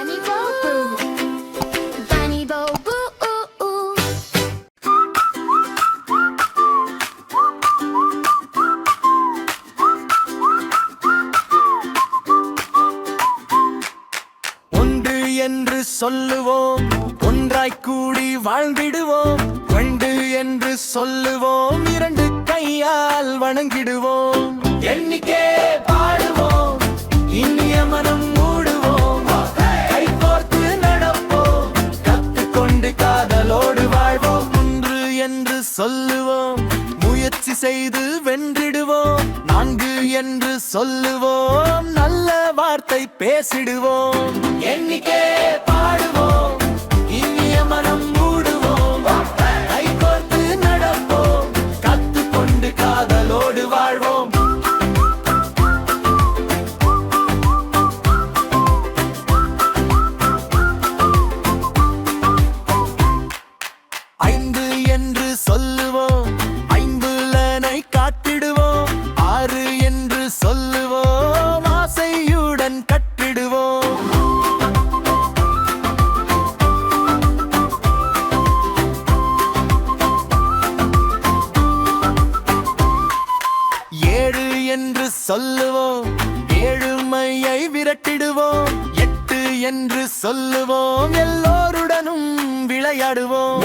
Bunny Boo Boo. Bunny Boo Boo. Ooh, ooh. ஒன்று என்று சொல்லுவோம், ஒன்றாய் கூடி வாழ்ந்திடுவோம். ரெண்டு என்று சொல்லுவோம், இரண்டு கையால் வணங்கிடுவோம். எண்ணிக்கே பாடுவோம், இனிய மனம் மூடுவோம். கை கோர்த்து நடப்போம், கத்துக்கொண்டு காதலோடு வாழ்வோம். ஒன்று என்று சொல்லுவோம், முயற்சி செய்து வென்றிடுவோம். நான்கு என்று சொல்லுவோம், நல்ல வார்த்தை பேசிடுவோம். எண்ணிக்கே பாடுவோம், இனிய மனம் மூடுவோம். கை கோர்த்து நடப்போம், கத்துக்கொண்டு காதலோடு வாழ்வோம். ஐந்து என்று சொல்லுவோம், ஐம்புலனை காட்டிடுவோம். ஆறு என்று சொல்லுவோம், ஆசையுடன் கட்டிடுவோம். ஏழு என்று சொல்லுவோம், ஏழுமையை விரட்டிடுவோம். எட்டு என்று சொல்லுவோம், எல்லோருடனும் விளையாடுவோம்.